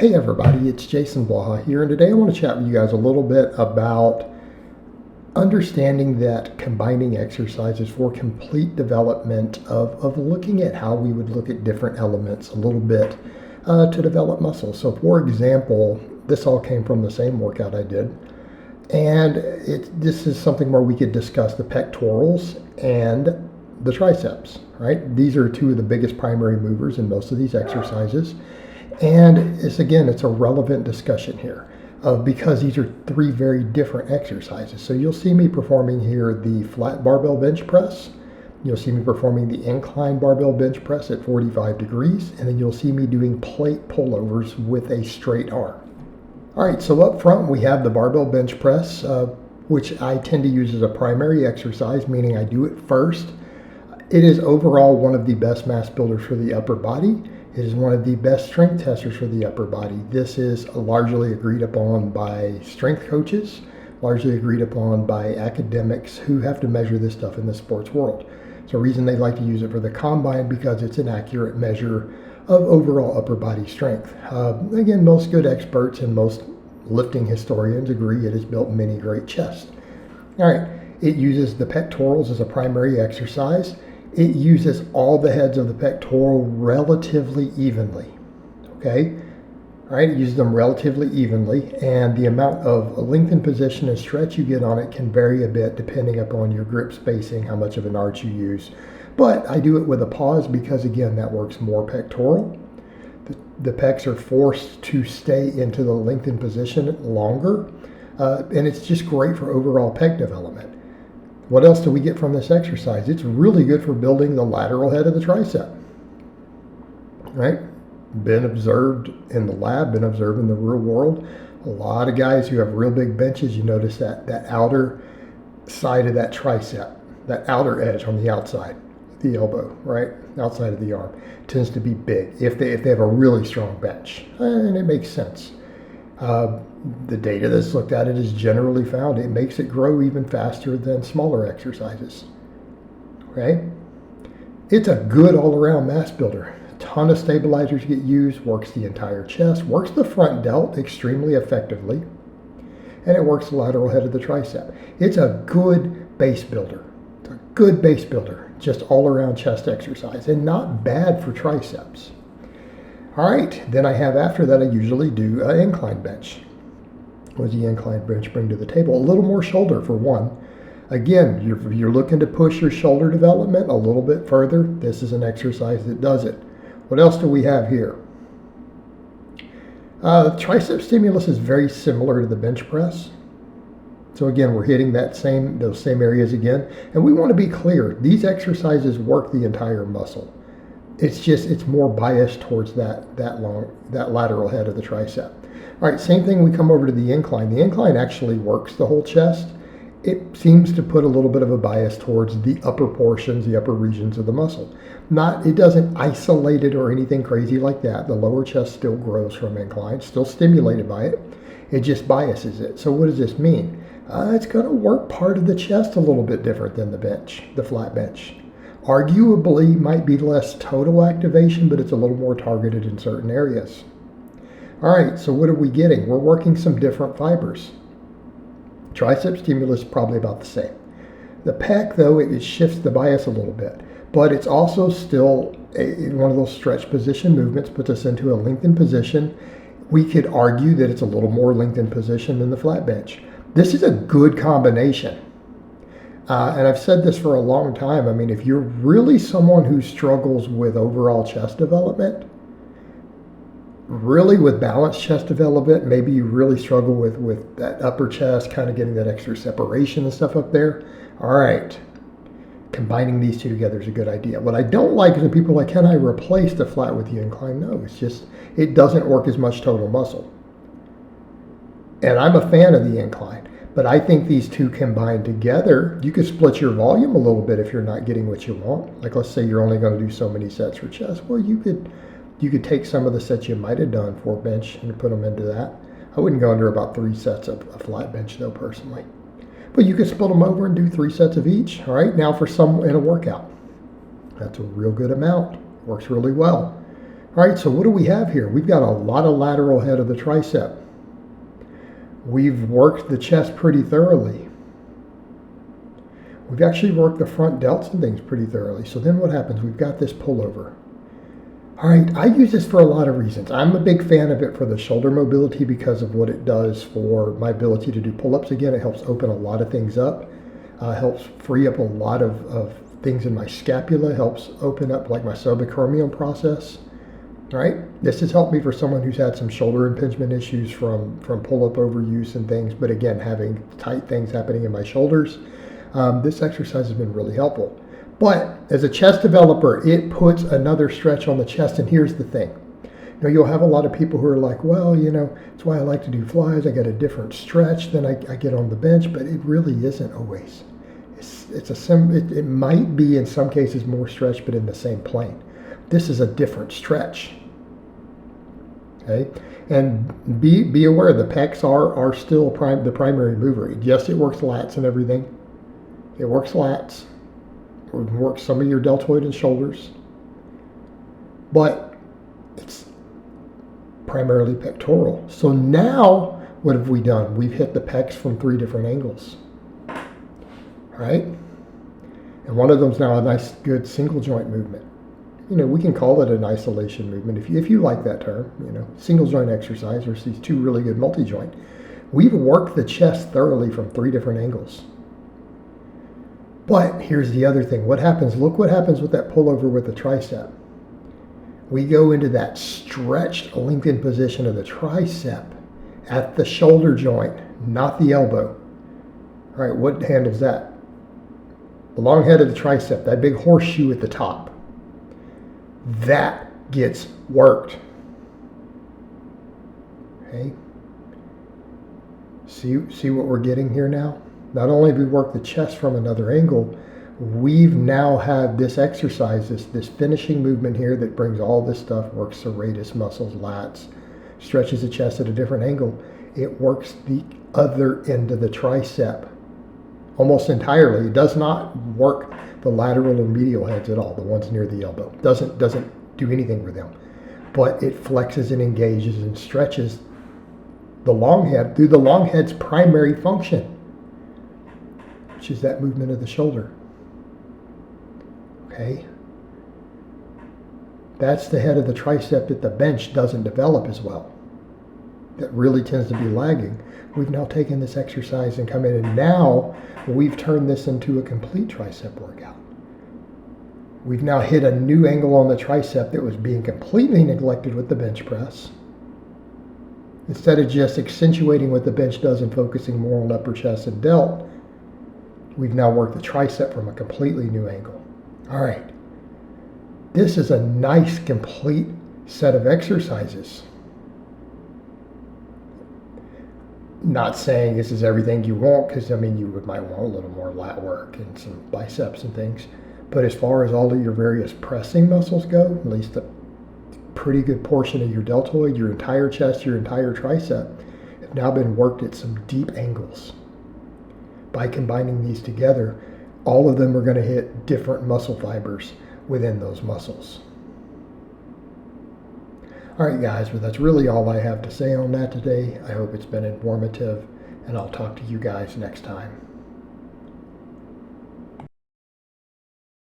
Hey everybody, it's Jason Blaha here, and today I want to chat with you guys a little bit about understanding that combining exercises for complete development of looking at how we would look at different elements a little bit to develop muscle. So for example, this all came from the same workout I did, and this is something where we could discuss the pectorals and the triceps, right? These are two of the biggest primary movers in most of these exercises. And it's a relevant discussion here because these are three very different exercises. So you'll see me performing here the flat barbell bench press. You'll see me performing the incline barbell bench press at 45 degrees. And then you'll see me doing plate pullovers with a straight arm. All right, so up front we have the barbell bench press, which I tend to use as a primary exercise, meaning I do it first. It is overall one of the best mass builders for the upper body. It is one of the best strength testers for the upper body. This is largely agreed upon by strength coaches, largely agreed upon by academics who have to measure this stuff in the sports world. It's a reason they like to use it for the combine, because it's an accurate measure of overall upper body strength. Again, most good experts and most lifting historians agree it has built many great chests. All right, it uses the pectorals as a primary exercise. It uses all the heads of the pectoral relatively evenly, okay? All right, it uses them relatively evenly, and the amount of lengthened position and stretch you get on it can vary a bit depending upon your grip spacing, how much of an arch you use. But I do it with a pause because, again, that works more pectoral. The pecs are forced to stay into the lengthened position longer, and it's just great for overall pec development. What else do we get from this exercise? It's really good for building the lateral head of the tricep, right? Been observed in the lab, been observed in the real world. A lot of guys who have real big benches, you notice that outer side of that tricep, that outer edge on the outside, the elbow, right? Outside of the arm, tends to be big if they have a really strong bench, and it makes sense. The data that's looked at it is generally found it makes it grow even faster than smaller exercises. Okay? It's a good all-around mass builder. A ton of stabilizers get used, works the entire chest, works the front delt extremely effectively, and it works the lateral head of the tricep. It's a good base builder. It's a good base builder, just all-around chest exercise, and not bad for triceps. All right, then after that I usually do an incline bench. What does the incline bench bring to the table? A little more shoulder for one. Again, you're looking to push your shoulder development a little bit further. This is an exercise that does it. What else do we have here? Tricep stimulus is very similar to the bench press. So again, we're hitting those same areas again. And we want to be clear, these exercises work the entire muscle. It's more biased towards that lateral head of the tricep. All right, same thing, we come over to the incline. The incline actually works the whole chest. It seems to put a little bit of a bias towards the upper portions, the upper regions of the muscle. It doesn't isolate it or anything crazy like that. The lower chest still grows from incline, still stimulated by it. It just biases it. So what does this mean? It's going to work part of the chest a little bit different than the bench, the flat bench. Arguably might be less total activation, but it's a little more targeted in certain areas. All right, so what are we getting? We're working some different fibers. Tricep stimulus is probably about the same. The pec, though, it shifts the bias a little bit, but it's also still one of those stretch position movements, puts us into a lengthened position. We could argue that it's a little more lengthened position than the flat bench. This is a good combination. And I've said this for a long time. I mean, if you're really someone who struggles with overall chest development, really with balanced chest development, maybe you really struggle with that upper chest, kind of getting that extra separation and stuff up there. All right, combining these two together is a good idea. What I don't like is when people are like, can I replace the flat with the incline? No, it doesn't work as much total muscle. And I'm a fan of the incline. But I think these two combined together, you could split your volume a little bit if you're not getting what you want. Like, let's say you're only going to do so many sets for chest. Well, you could take some of the sets you might have done for bench and put them into that. I wouldn't go under about 3 sets of a flat bench, though, personally. But you could split them over and do 3 sets of each. All right, now for some in a workout. That's a real good amount. Works really well. All right, so what do we have here? We've got a lot of lateral head of the tricep. We've worked the chest pretty thoroughly. We've actually worked the front delts and things pretty thoroughly. So then what happens? We've got this pullover. All right, I use this for a lot of reasons. I'm a big fan of it for the shoulder mobility because of what it does for my ability to do pull-ups again. It helps open a lot of things up, helps free up a lot of things in my scapula, helps open up like my subacromial process. All right, this has helped me for someone who's had some shoulder impingement issues from pull-up overuse and things, but again, having tight things happening in my shoulders. This exercise has been really helpful. But as a chest developer, it puts another stretch on the chest. And here's the thing. You know, you'll have a lot of people who are like, well, you know, that's why I like to do flies. I get a different stretch than I get on the bench, but it really isn't always. It might be in some cases more stretch, but in the same plane. This is a different stretch. Okay, and be aware the pecs are still the primary mover. Yes, it works lats and everything. It works lats. It works some of your deltoid and shoulders, but it's primarily pectoral. So now, what have we done? We've hit the pecs from 3 different angles, right? And one of them's now a nice, good single joint movement. You know, we can call it an isolation movement if you like that term. You know, single joint exercise versus these 2 really good multi-joint. We've worked the chest thoroughly from 3 different angles. But here's the other thing. What happens? Look what happens with that pullover with the tricep. We go into that stretched, lengthened position of the tricep at the shoulder joint, not the elbow. All right, what handles that? The long head of the tricep, that big horseshoe at the top. That gets worked. Okay? See what we're getting here now? Not only have we worked the chest from another angle, we've now had this exercise, this finishing movement here that brings all this stuff, works serratus muscles, lats, stretches the chest at a different angle. It works the other end of the tricep almost entirely. It does not work the lateral or medial heads at all, the ones near the elbow. Doesn't do anything with them. But it flexes and engages and stretches the long head through the long head's primary function, which is that movement of the shoulder. Okay? That's the head of the tricep that the bench doesn't develop as well. That really tends to be lagging. We've now taken this exercise and come in, and now we've turned this into a complete tricep workout. We've now hit a new angle on the tricep that was being completely neglected with the bench press. Instead of just accentuating what the bench does and focusing more on upper chest and delt, we've now worked the tricep from a completely new angle. All right. This is a nice, complete set of exercises. Not saying this is everything you want, because, I mean, you might want a little more lat work and some biceps and things. But as far as all of your various pressing muscles go, at least a pretty good portion of your deltoid, your entire chest, your entire tricep, have now been worked at some deep angles. By combining these together, all of them are going to hit different muscle fibers within those muscles. All right, guys, but that's really all I have to say on that today. I hope it's been informative, and I'll talk to you guys next time.